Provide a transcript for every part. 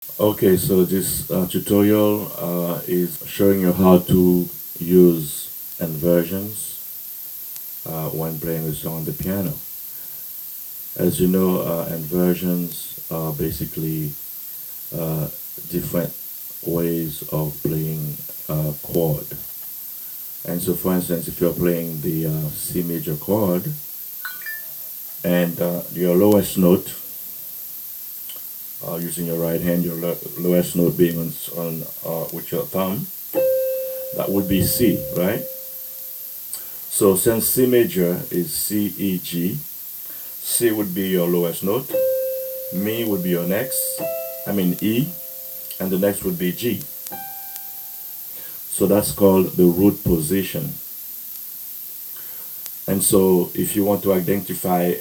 Okay, so this tutorial is showing you how to use inversions when playing a song on the piano. As you know, inversions are basically uh, different ways of playing a chord. And so, for instance, if you're playing the C major chord and your lowest note, using your right hand, your lowest note being on with your thumb, that would be C, right? So since C major is C, E, G, C would be your lowest note, Mi would be your next, E, and the next would be G. So that's called the root position. And so if you want to identify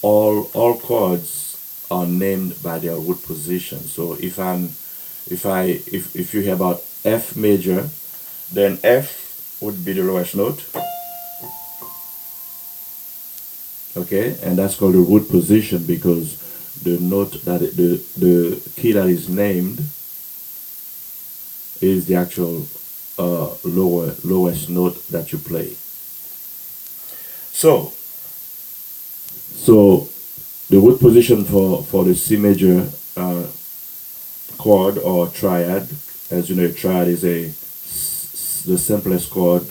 all chords are named by their root position. So if you hear about F major, then F would be the lowest note. Okay, and that's called the root position because the note that the key that is named is the actual lowest note that you play. So the root position for the C major chord or triad, as you know, a triad is the simplest chord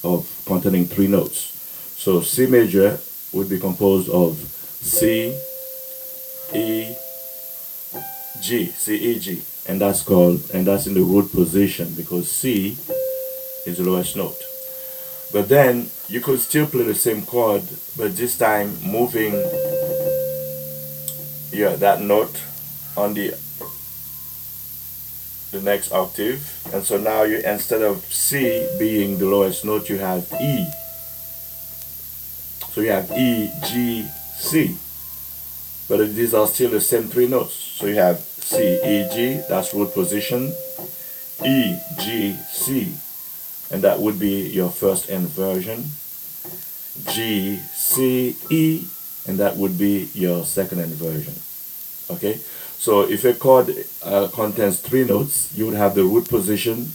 of containing three notes. So C major would be composed of C, E, G, C, E, G, and that's in the root position because C is the lowest note. But then you could still play the same chord, but this time moving that note on the next octave, and so now you, instead of C being the lowest note, you have E. So you have E, G, C. But these are still the same three notes. So you have C, E, G, that's root position, E, G, C, and that would be your first inversion, G, C, E, and that would be your second inversion. Okay? So if a chord contains three notes, you would have the root position,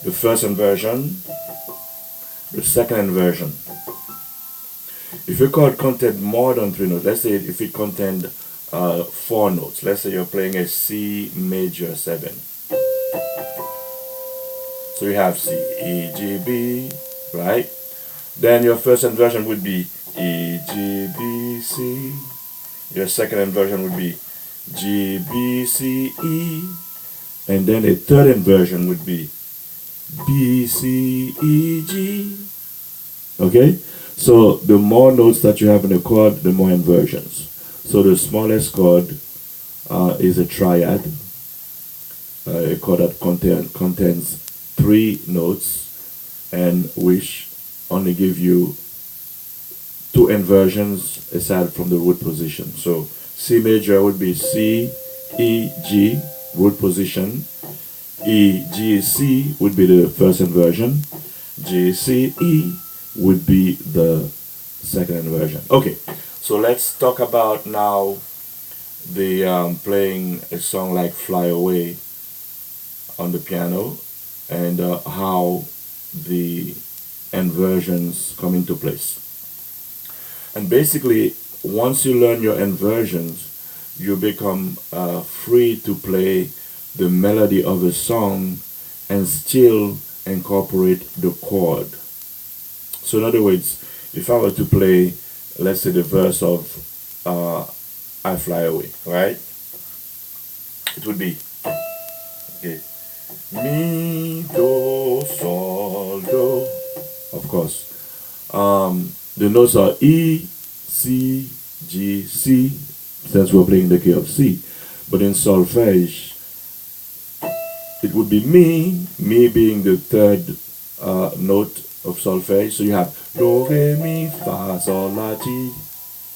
the first inversion, the second inversion. If your chord contained more than three notes, let's say if it contained four notes, let's say you're playing a C major 7. So you have C, E, G, B, right? Then your first inversion would be E, G, B, C. Your second inversion would be G, B, C, E. And then a third inversion would be B, C, E, G. Okay? So the more notes that you have in a chord, the more inversions. So the smallest chord is a triad, a chord that contains three notes and which only give you two inversions aside from the root position. So C major would be C, E, G, root position. E, G, C would be the first inversion. G, C, E would be the second inversion. Okay, so let's talk about now the playing a song like Fly Away on the piano and how the inversions come into place. And basically, once you learn your inversions, you become free to play the melody of a song and still incorporate the chord. So in other words, if I were to play, let's say the verse of I Fly Away, right? It would be, okay, Mi, Do, Sol, Do. Of course. The notes are E, C, G, C, since we're playing the key of C. But in solfege, it would be Mi being the third note of solfege. So you have Do, Re, Mi, Fa, Sol, La, Ti,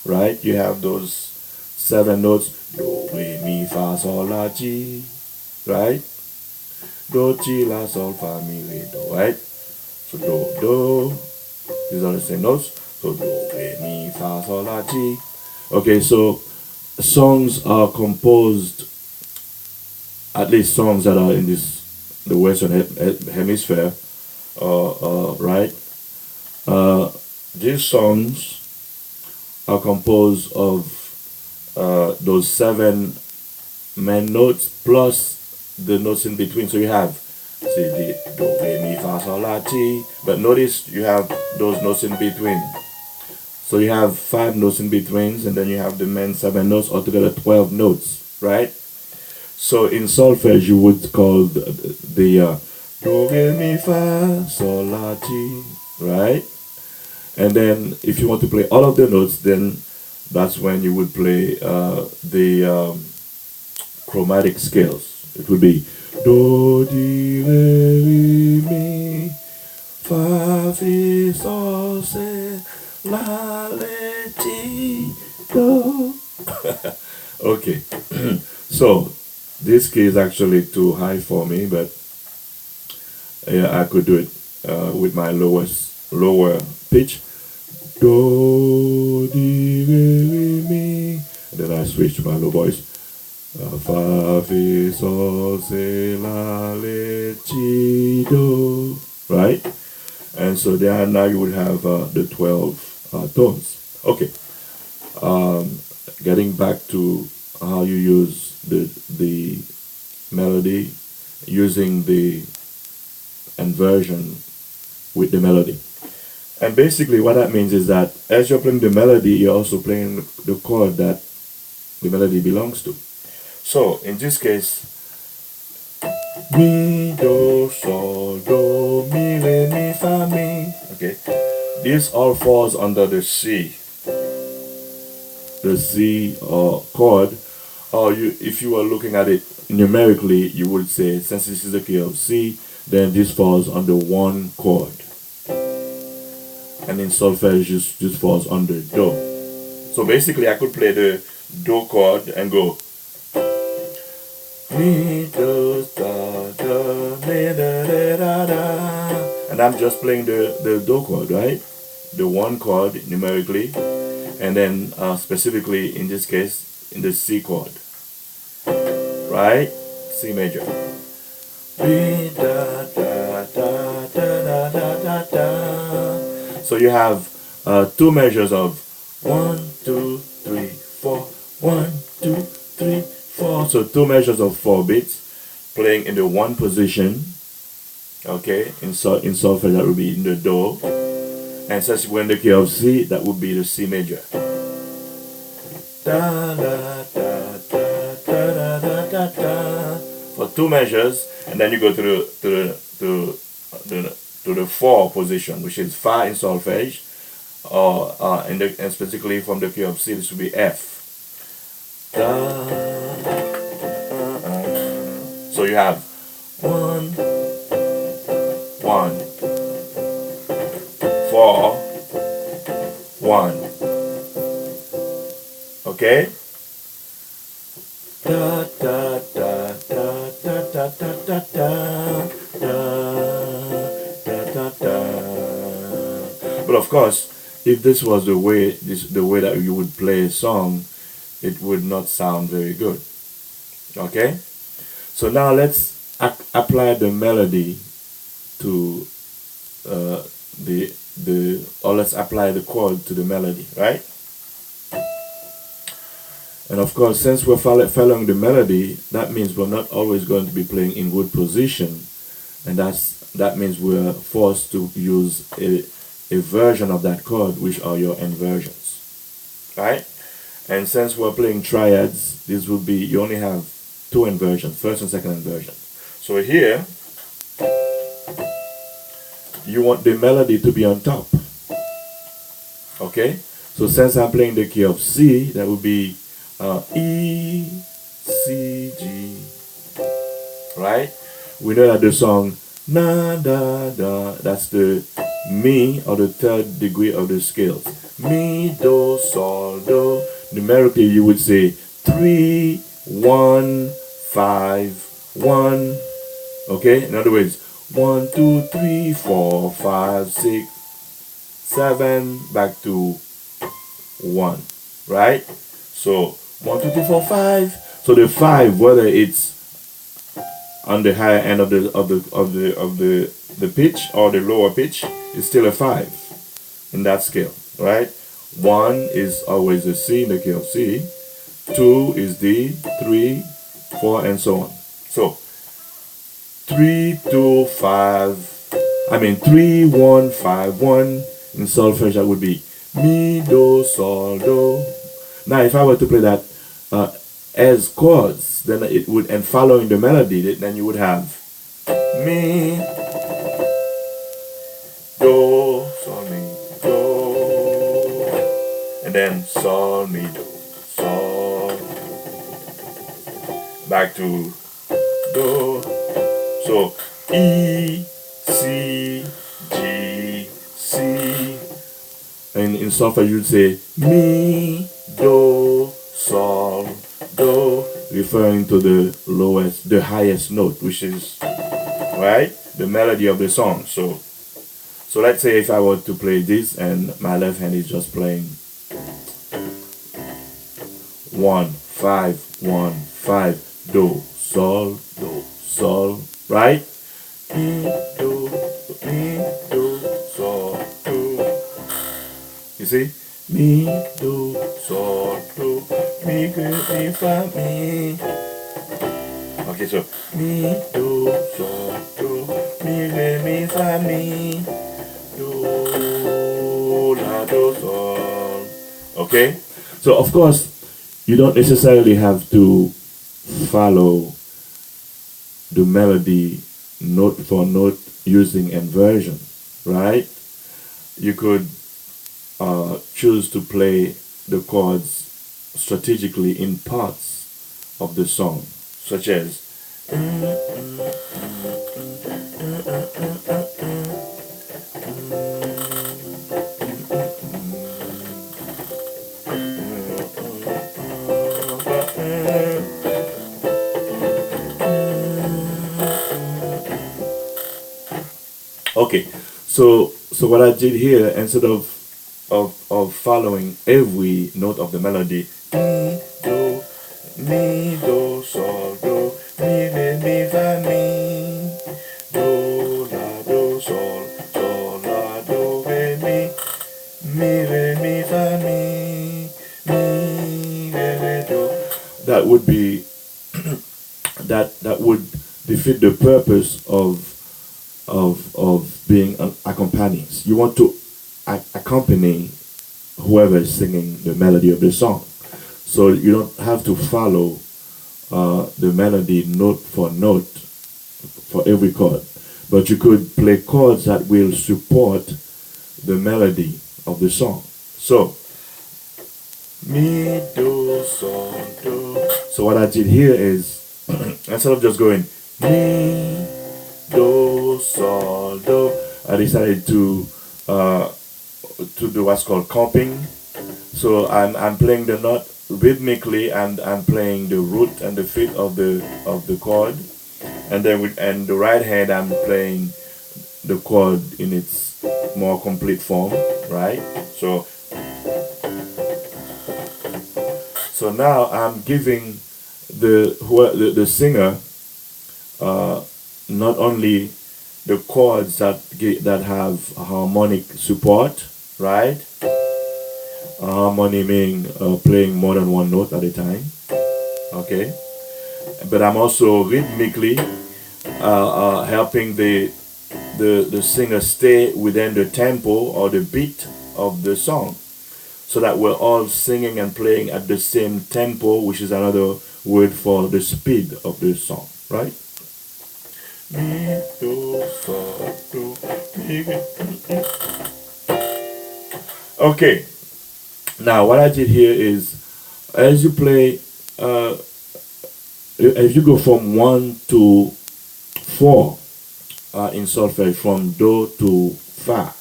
right? You have those 7 notes. Do, Re, Mi, Fa, Sol, La, Ti, right? Do, Ti, La, Sol, Fa, Mi, Re, Do, right? So Do, Do, these are the same notes. So Do, Re, Mi, Fa, Sol, La, Ti. Okay, so songs are composed, at least songs that are in the Western hemisphere, right? Uh, these songs are composed of those seven main notes plus the notes in between. So you have C, D, Do, Re, Mi, Fa, Sol, La, Ti. But notice you have those notes in between. So you have five notes in betweens, and then you have the main seven notes, altogether 12 notes, right? So in solfege, you would call the Do, Re, Mi, Fa, Sol, La, Ti, right? And then if you want to play all of the notes, then that's when you would play the chromatic scales. It would be Do, Di, Re, Mi, Fa, Fi, Sol, Se, La, Le, Ti, Do. Okay, so this key is actually too high for me, but yeah, I could do it with my lower pitch. Do, di, re, mi. And then I switch to my low voice. Fa, fi, sol, se, la, le, ti, do. Right? And so there now you would have the 12 tones. Okay. Getting back to how you use the melody, using the inversion with the melody. And basically what that means is that as you're playing the melody, you're also playing the chord that the melody belongs to. So in this case, mi, do, sol, do, mi, re, mi, fa, mi. Okay, this all falls under the C chord. Or if you were looking at it numerically, you would say, since this is the key of C, then this falls under one chord. And in solfege, just falls under do. So basically, I could play the do chord and go mi, do, da, da, mi, da, da, da, da. And I'm just playing the do chord, right? The one chord numerically, and then specifically in this case, in the C chord, right? C major. Mi, da, da, da, da, da, da, da. So you have two measures of 1, 2, 3, 4, 1, 2, 3, 4. So two measures of 4 beats playing in the one position. Okay, in solfege that would be in the do, and since we're in the key of C, that would be the C major. Da, da, da, da, da, da, da, da. For two measures, and then you go to the 4 position, which is Fa in solfege, or and specifically from the key of C, this would be F. Da, so you have 1, 1, 4, 1. Okay? Da da da da da da da da da da da da. But of course, if this was the way that you would play a song, it would not sound very good. Okay? So now let's apply the melody to or let's apply the chord to the melody, right? And of course, since we're following the melody, that means we're not always going to be playing in good position, and that means we're forced to use a version of that chord, which are your inversions, right? And since we're playing triads, this will be, you only have 2 inversions, first and second inversion. So here, you want the melody to be on top. Okay? So since I'm playing the key of C, that would be E, C, G. Right? We know that the song na da da, that's the mi, or the 3rd degree of the scales. Mi, do, sol, do. Numerically, you would say 3, 1, 5, 1. Okay? In other words, 1, 2, 3, 4, 5, 6, 7, back to 1. Right? So 1, 2, 3, 4, 5. So the 5, whether it's on the higher end of the pitch or the lower pitch, is still a 5 in that scale, right? 1 is always a C in the key of C. 2 is D, 3, 4, and so on. So 3, 2, 5. I mean 3, 1, 5, 1. In solfege that would be Mi, Do, Sol, Do. Now if I were to play that as chords, then it would, and following the melody, then you would have Mi, Do, Sol, Mi, Do, and then Sol, Mi, Do, Sol, back to Do. So E, C, G, C. And in solfege you'd say Mi, Do, Sol, Do, referring to the highest note, which is, right, the melody of the song. So let's say if I were to play this and my left hand is just playing 1, 5, 1, 5, Do, Sol, right? Mi, Do, Sol, Do. You see? Mi, Do, Sol, Do, Mi, Mi, Fa, Mi. Okay, so Mi, Do, Sol, Do, Mi, Re, Mi, Fa, Mi, Do, La, Do, Sol. Okay? So of course, you don't necessarily have to follow the melody note for note using inversion, right? You could choose to play the chords strategically in parts of the song, such as okay, so what I did here, instead of following every note of the melody, mi, do, sol, do, mi, re, mi, fa, mi, do, la, do, sol, la, do, re, mi, re, mi, fa, mi, re, do. That would be that would defeat the purpose of being an accompanist. You want to accompany whoever is singing the melody of the song. So you don't have to follow the melody note for note for every chord. But you could play chords that will support the melody of the song. So, Mi, Do, Sol, Do. So what I did here is, instead of just going Mi, Do, Sol, Do, I decided to do what's called comping. So I'm playing the note rhythmically, and I'm playing the root and the fifth of the chord, and then and the right hand I'm playing the chord in its more complete form, right? So now I'm giving the singer not only the chords that have harmonic support, right? Harmony meaning playing more than one note at a time, okay? But I'm also rhythmically helping the singer stay within the tempo or the beat of the song, so that we're all singing and playing at the same tempo, which is another word for the speed of the song, right? Mi, do, sol, do, mi, okay. Now what I did here is, as you play, as you go from 1 to 4 in solfege, from Do to Fa,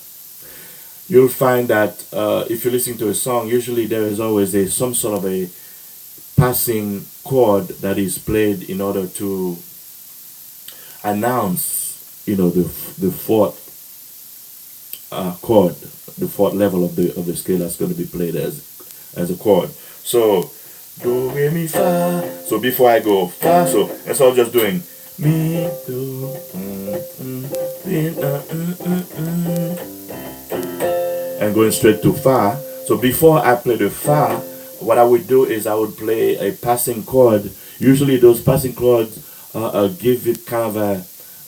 you'll find that if you listen to a song, usually there is always some sort of a passing chord that is played in order to announce, the fourth chord, the fourth level of the scale that's going to be played as a chord. So do, re, mi, fa. So before I go fa, so instead of just doing mi, do, re, and going straight to fa. So before I play the fa, what I would do is I would play a passing chord. Usually those passing chords give it kind of a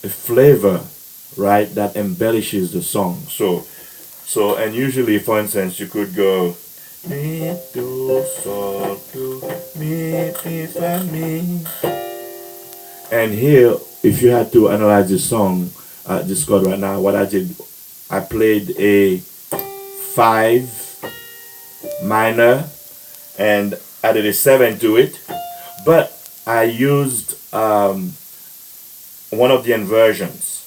flavor, right, that embellishes the song. So and usually, for instance, you could go mi, do, sol, do, mi, fa, mi. And here, if you had to analyze this song, this chord right now, what I did, I played a 5 minor and added a 7 to it, but I used one of the inversions,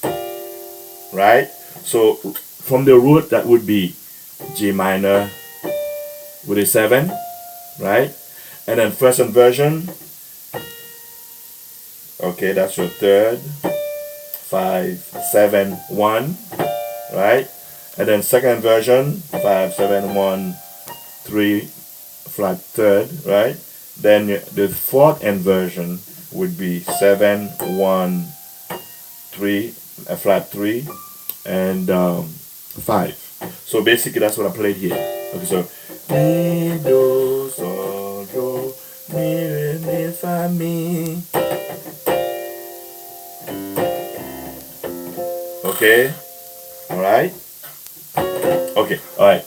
right? So from the root, that would be G minor with a 7, right? And then first inversion, okay, that's your third, 5, 7, 1, right? And then second inversion, 5, 7, 1, 3, flat third, right? Then the fourth inversion would be 7, 1, 3, a flat 3, and 5. So basically that's what I played here. Okay, so mi, do, sol, do, mi, re, mi, fa, mi. Okay, all right. Okay, all right.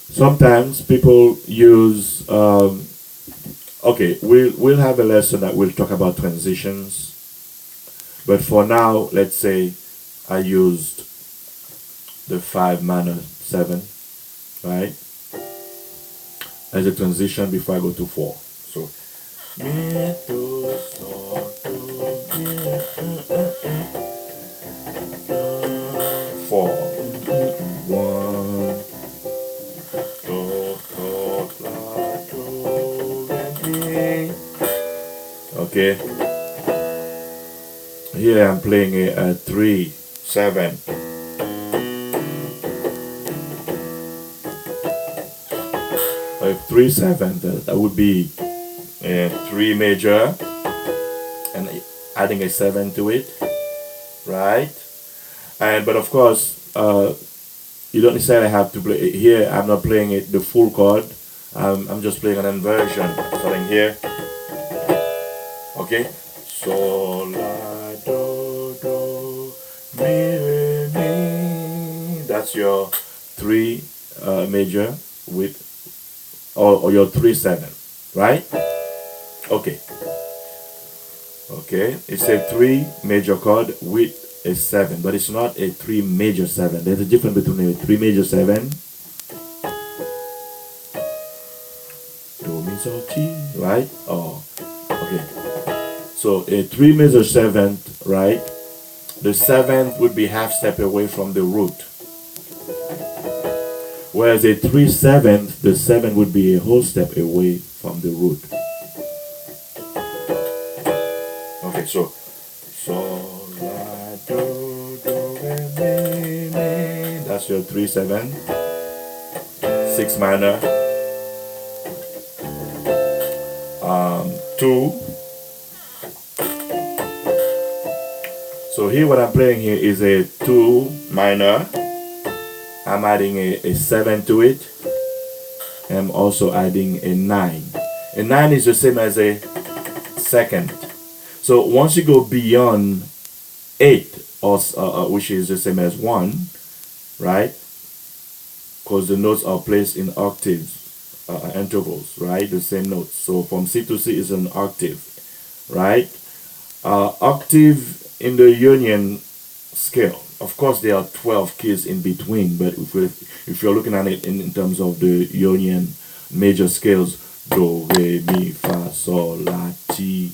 Sometimes people use. Okay, we'll have a lesson that will talk about transitions. But for now, let's say I used the 5 minor 7, right, as a transition before I go to 4. So mi, do, sol, do, mi, 4, 1, do, sol, la, do, re, mi. Okay. Here I'm playing a 3, 7. A 3, 7. That would be a 3 major, and adding a 7 to it, right? And but of course, you don't necessarily have to play here. I'm not playing it the full chord. I'm just playing an inversion, starting here. Okay, sol, la, do, do, mi, re, mi. That's your 3 major with, or your 3, 7, right? Okay. Okay, it's a 3 major chord with a 7, but it's not a 3 major 7. There's a difference between a 3 major 7, do, mi, sol, ti, right? Oh, okay. So a 3 major 7th, right? The 7th would be half step away from the root. Whereas a 3 7th, the 7 would be a whole step away from the root. Okay, so sol, la, do, do, re, mi, mi. That's your 3 7, 6 minor, 2. So here what I'm playing here is a 2 minor. I'm adding a 7 to it. I'm also adding a 9. A 9 is the same as a second. So once you go beyond 8, or which is the same as 1, right? Because the notes are placed in octaves, intervals, right? The same notes. So from C to C is an octave, right? Octave in the union scale. Of course, there are 12 keys in between, but if you're looking at it in terms of the union major scales, do, re, mi, fa, sol, la, ti,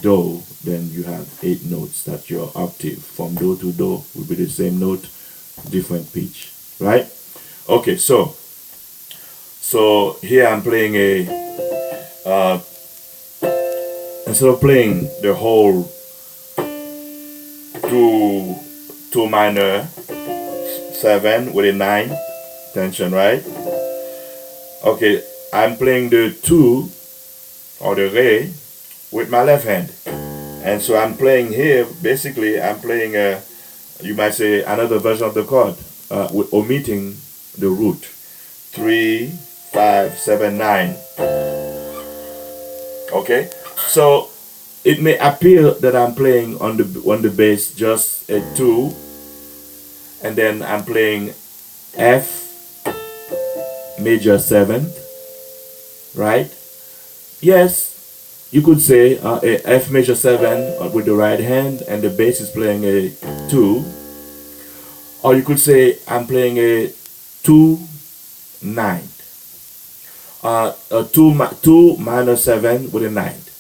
do, then you have 8 notes. That's your octave. From do to do will be the same note, different pitch, right? Okay, so here I'm playing a instead of playing the whole 2 minor 7 with a 9 tension, right? Okay, I'm playing the 2 or the Re with my left hand. And so I'm playing here, basically I'm playing you might say another version of the chord with omitting the root. 3, 5, 7, 9. Okay, so it may appear that I'm playing on the bass just a 2, and then I'm playing F major 7th, right? Yes, you could say a F major 7 with the right hand and the bass is playing a 2, or you could say I'm playing a 2 9th, a 2 minor 7 with a 9th.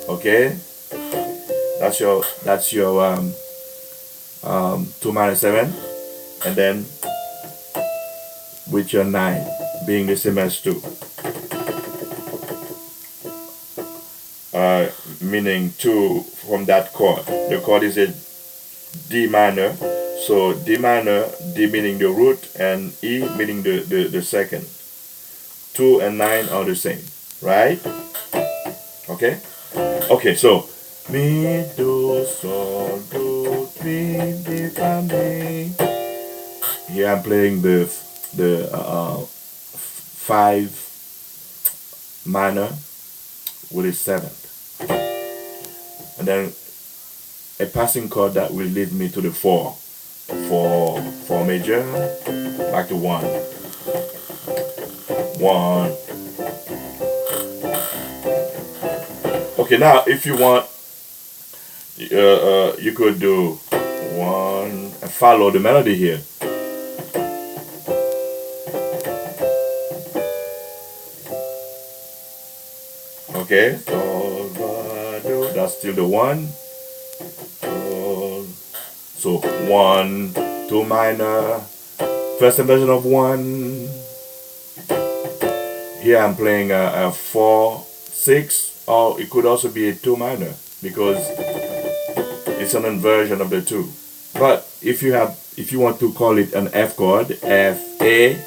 Okay, that's your 2 minor 7, and then with your 9 being the same as 2, meaning 2 from that chord. The chord is a D minor, so D minor, D meaning the root and E meaning the second. 2 and 9 are the same, right? Okay? Okay, so mi, do, sol, do, mi, mi, fa, mi. Here I'm playing the 5 minor with a 7th, and then a passing chord that will lead me to the 4 major, back to 1. Okay, now if you want, you could do 1 and follow the melody here. Okay, sol, la, do. That's still the 1. So 1, 2 minor, first inversion of 1. Here I'm playing a 4, 6, or it could also be a 2 minor because it's an inversion of the 2. But if you want to call it an F chord, F, A,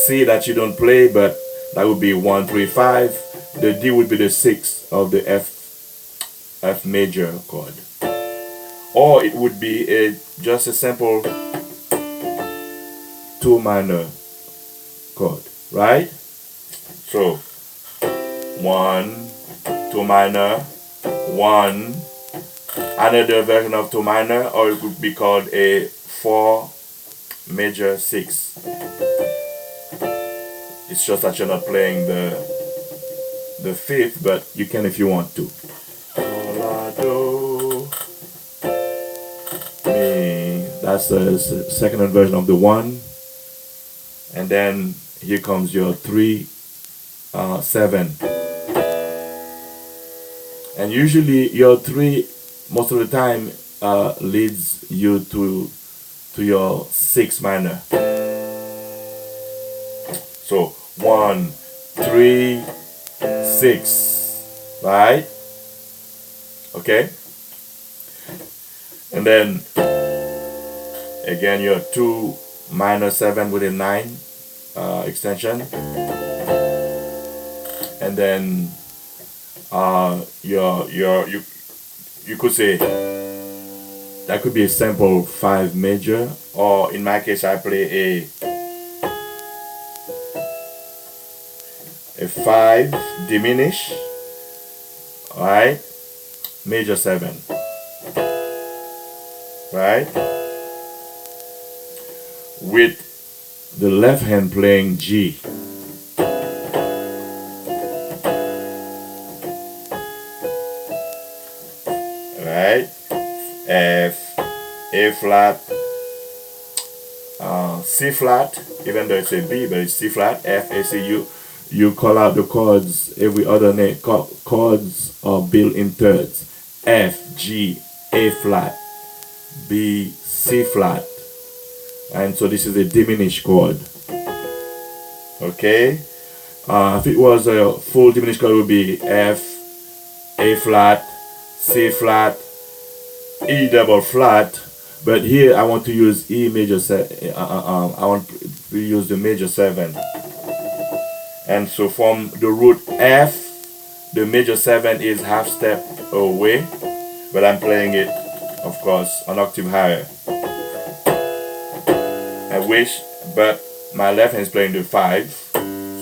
C that you don't play, but that would be 1, 3, 5. The D would be the 6th of the F major chord, or it would be just a simple 2 minor chord, right? So 1, 2 minor, 1, another version of 2 minor, or it could be called a 4 major 6. It's just that you're not playing the 5th, but you can if you want to. Sol, la, do, mi. That's the second inversion of the 1, and then here comes your 3, 7, and usually your 3 most of the time leads you to your 6 minor. So 1, 3, 6, right? Okay, and then again your 2 minor 7 with a 9 extension, and then you could say that could be a simple 5 major, or in my case I play a 5 diminish, right, major 7, right, with the left hand playing G, right, F, A flat, C flat, even though it's a B, but it's C flat, F, A, C, you call out the chords, every other name, chords are built in thirds. F, G, A flat, B, C flat. And so this is a diminished chord. Okay? If it was a full diminished chord, it would be F, A flat, C flat, E double flat. But here I want to use E major 7. I want to use the major 7. And so from the root F, the major 7 is half step away, but I'm playing it, of course, an octave higher. I wish, but my left hand is playing the 5,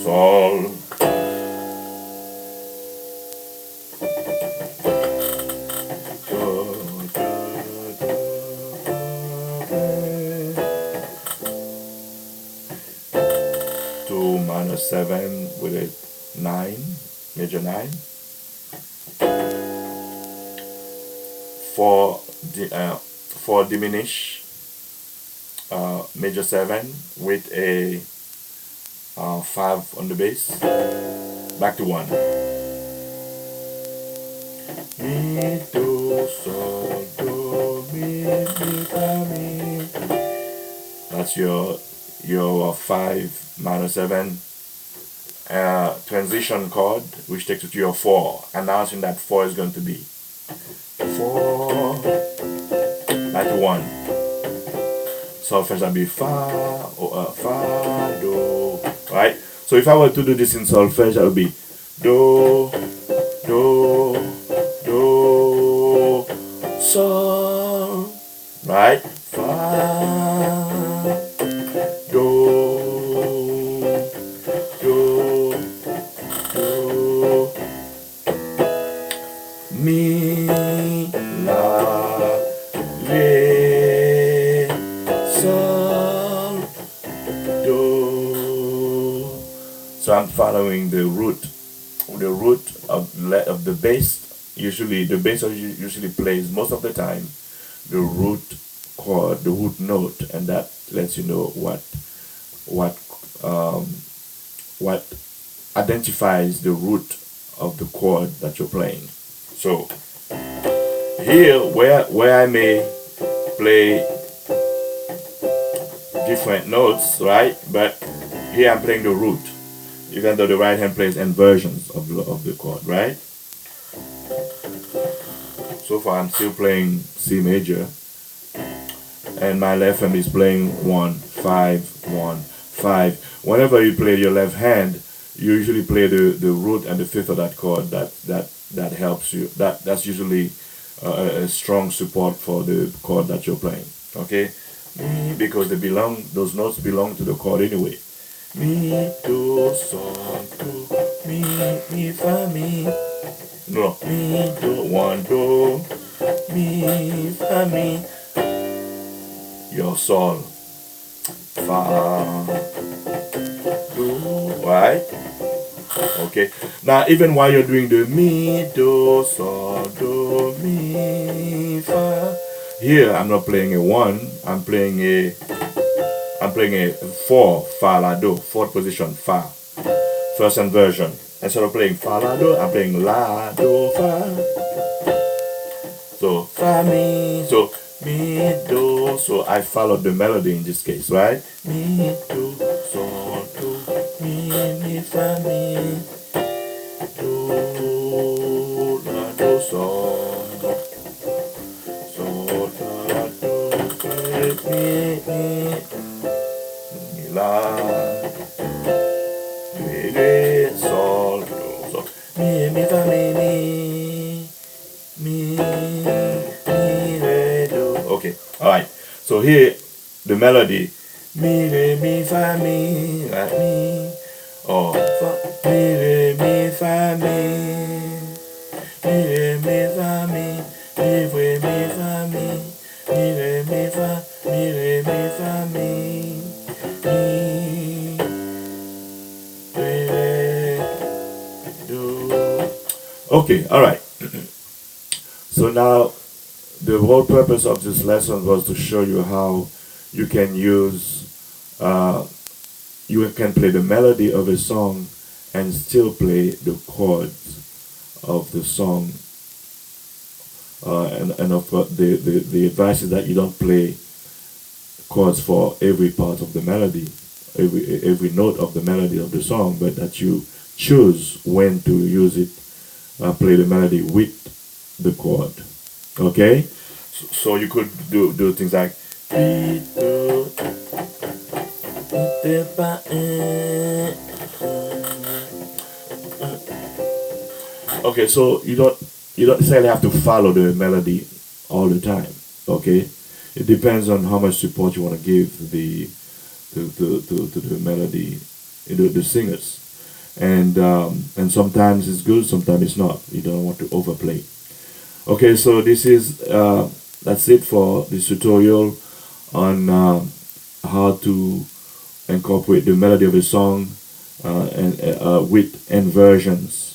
Sol. To minus 7 with a 9, major 9. For diminish, major 7 with a 5 on the bass. Back to 1. Mi, do, sol, do, mi, fa, mi. That's your 5 minor 7 transition chord, which takes you to your 4. Announcing that 4 is going to be 4, back to 1. Solfege will be fa, fa, do, right? So if I were to do this in solfege, that would be do, do, do, sol, right? Fa, do, do, do, mi, la, re, sol, do. So I'm following the root of the bass. Usually the bass usually plays most of the time the root chord, the root note, and that lets you know what identifies the root of the chord that you're playing. So here where I may play different notes, right? But here I'm playing the root, even though the right hand plays inversions of the chord, right? So far I'm still playing C major, and my left hand is playing 1, 5, 1, 5. Whenever you play your left hand, you usually play the root and the fifth of that chord. That helps you. That's usually a strong support for the chord that you're playing. Okay, because those notes belong to the chord anyway. Mi, do, sol, do, mi, fa, mi. No, mi, do, 1, do, mi, fa, mi. Your sol, fa, do, right? Okay. Now, even while you're doing the mi, do, sol, do, mi, fa, here I'm not playing a 1. I'm playing a 4, fa, la, do, fourth position, fa. First inversion. Instead of playing fa, la, do, I'm playing la, do, fa. So fa, mi. So mi, do. So I followed the melody in this case, right? Mi, do, sol, do, mi, fa, mi. Do, la, do, sol. Sol, la, do, mi, la, re, sol, do, so mi, fa, mi, re, do. Okay, all right. So here the melody mi, re, mi, fa, mi, right? Mi, or fa, mi, re, mi, fa, mi, re, mi, fa, mi, re, mi, fa, mi, re, mi, fa, mi, re, mi, fa, mi. Okay, all right. So now the whole purpose of this lesson was to show you how you can use you can play the melody of a song and still play the chords of the song, and of the advice is that you don't play chords for every part of the melody, every note of the melody of the song, but that you choose when to use it, play the melody with the chord. Okay, so you could do things like Okay, so you don't necessarily have to follow the melody all the time. Okay, it depends on how much support you want to give to the melody, the singers, and sometimes it's good, sometimes it's not. You don't want to overplay. Okay, so this is that's it for this tutorial on how to incorporate the melody of a song and with inversions,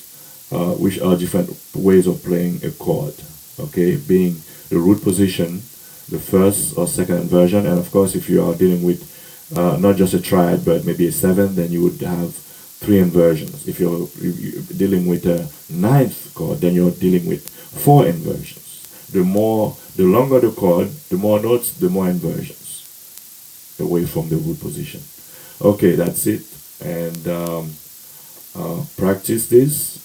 which are different ways of playing a chord. Okay, being the root position, the first or second inversion, and of course, if you are dealing with not just a triad but maybe a seventh, then you would have three inversions. If you're dealing with a ninth chord, then you're dealing with four inversions. The longer the chord, the more notes, the more inversions away from the root position. Okay, that's it. And practice this.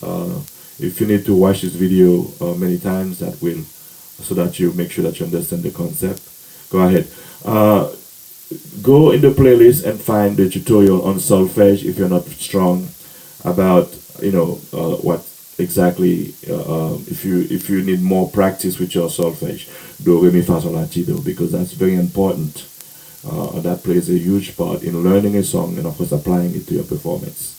If you need to watch this video many times, that will, so that you make sure that you understand the concept. Go ahead. Go in the playlist and find the tutorial on solfege if you're not strong about what exactly if you need more practice with your solfege, do re mi fa sol la ti do, because that's very important. That plays a huge part in learning a song and of course applying it to your performance.